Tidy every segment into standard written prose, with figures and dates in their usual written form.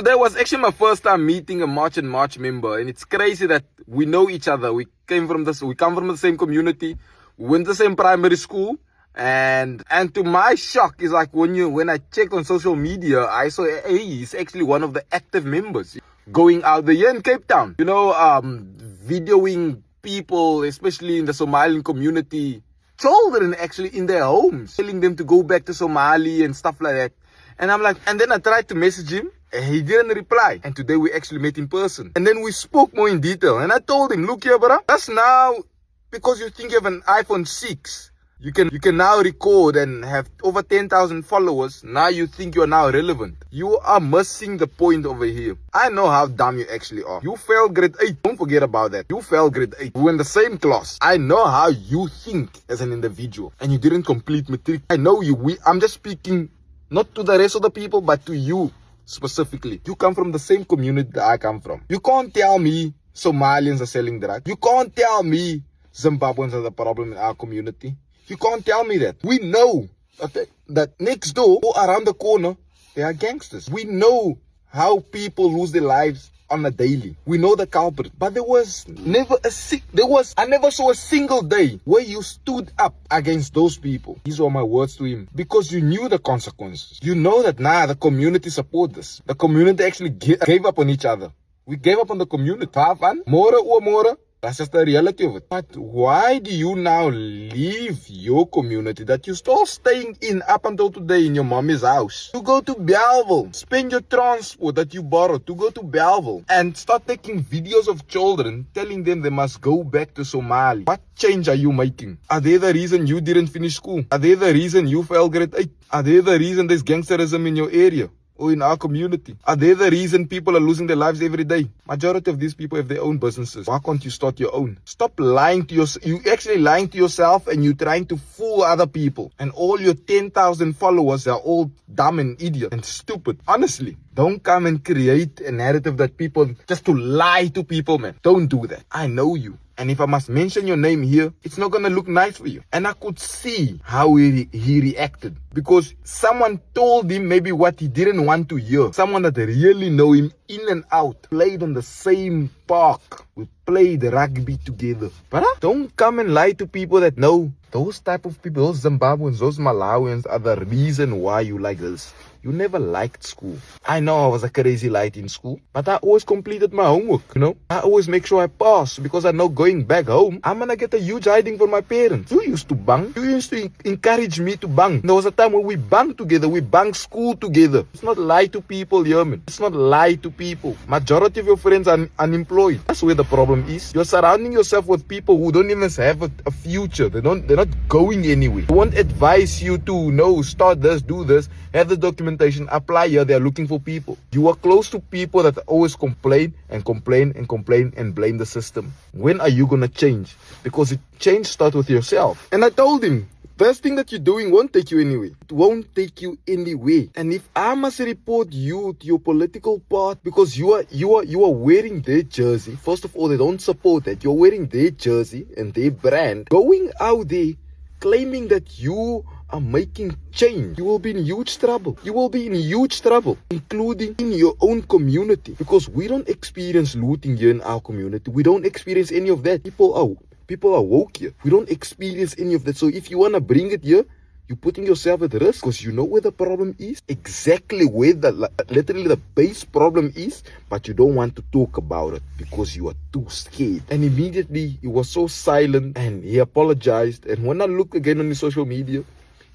That was actually my first time meeting a March and March member, and it's crazy that we know each other. We come from the same community, we went to the same primary school, and to my shock is like when I checked on social media, I saw hey, he's actually one of the active members going out there in Cape Town. Videoing people, especially in the Somalian community, children actually in their homes, telling them to go back to Somali and stuff like that. And I'm like, and then I tried to message him, and he didn't reply. And today we actually met in person. And then we spoke more in detail. And I told him, look here, brother, that's now because you think you have an iPhone 6. You can now record and have over 10,000 followers. Now you think you are now relevant. You are missing the point over here. I know how dumb you actually are. You failed grade 8. Don't forget about that. You failed grade 8. We were in the same class. I know how you think as an individual. And you didn't complete matric. I know you. I'm just speaking not to the rest of the people, but to you specifically. You come from the same community that I come from. You can't tell me Somalians are selling drugs. You can't tell me Zimbabweans are the problem in our community. You can't tell me that. We know that next door or around the corner, they are gangsters. We know how people lose their lives on a daily. We know the culprit. But I never saw a single day where you stood up against those people. These were my words to him. Because you knew the consequences. You know that the community support this. The community actually gave up on each other. We gave up on the community. More. That's just the reality of it. But why do you now leave your community that you're still staying in up until today in your mommy's house? To go to Bellville, spend your transport that you borrowed to go to Bellville and start taking videos of children telling them they must go back to Somalia. What change are you making? Are they the reason you didn't finish school? Are they the reason you failed grade 8? Are they the reason there's gangsterism in your area? Or in our community? Are they the reason people are losing their lives every day? Majority of these people have their own businesses. Why can't you start your own? Stop lying to yourself. You actually lying to yourself and you're trying to fool other people. And all your 10,000 followers are all dumb and idiot and stupid. Honestly, don't come and create a narrative that people, just to lie to people, man. Don't do that. I know you. And if I must mention your name here, it's not going to look nice for you. And I could see how he reacted. Because someone told him maybe what he didn't want to hear. Someone that really know him in and out. Played on the same park. We played rugby together. But don't come and lie to people that know. Those type of people, those Zimbabweans, those Malawians are the reason why you like this. You never liked school. I know I was a crazy light in school, but I always completed my homework, I always make sure I pass because I know going back home, I'm gonna get a huge hiding from my parents. You used to bang. You used to encourage me to bang. There was a time when we banged together. We banged school together. It's not lie to people, man. It's not lie to people. Majority of your friends are unemployed. That's where the problem is. You're surrounding yourself with people who don't even have a future. They're not going anywhere. I won't advise you to start this, do this, have the documentation, apply here. They're looking for people. You are close to people that always complain and blame the system. When are you gonna change? Because change starts with yourself. And I told him, first thing that you're doing won't take you anywhere. It won't take you anywhere. And if I must report you to your political part because you are wearing their jersey, first of all, they don't support that. You're wearing their jersey and their brand, going out there claiming that you are making change, you will be in huge trouble. You will be in huge trouble, including in your own community. Because we don't experience looting here in our community. We don't experience any of that. People are woke here. We don't experience any of that. So if you want to bring it here, you're putting yourself at risk because you know where the problem is. Exactly where literally the base problem is. But you don't want to talk about it because you are too scared. And immediately he was so silent and he apologized. And when I look again on his social media,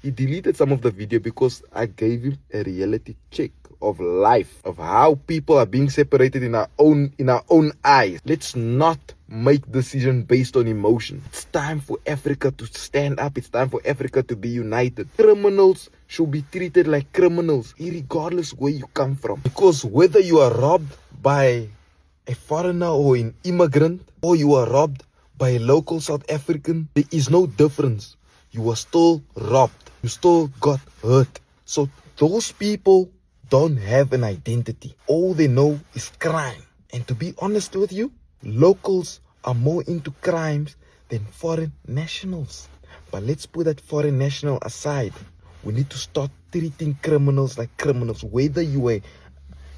he deleted some of the video because I gave him a reality check of life, of how people are being separated in our own eyes. Let's not make decisions based on emotion. It's time for Africa to stand up. It's time for Africa to be united. Criminals should be treated like criminals, regardless where you come from. Because whether you are robbed by a foreigner or an immigrant, or you are robbed by a local South African, there is no difference. You are still robbed. You still got hurt. So those people don't have an identity. All they know is crime. And to be honest with you, locals are more into crimes than foreign nationals. But let's put that foreign national aside. We need to start treating criminals like criminals. Whether you're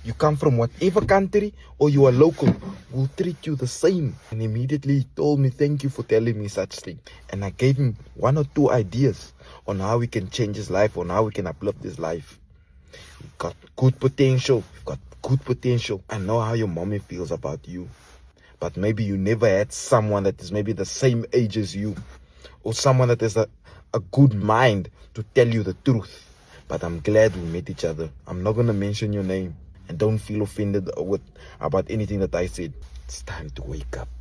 You come from whatever country or you are local, we'll treat you the same. And immediately he told me, thank you for telling me such thing. And I gave him 1 or 2 ideas on how we can change his life, on how we can uplift his life. You've got good potential. You've got good potential. I know how your mommy feels about you. But maybe you never had someone that is maybe the same age as you, or someone that has a good mind to tell you the truth. But I'm glad we met each other. I'm not going to mention your name. And don't feel offended about anything that I said. It's time to wake up.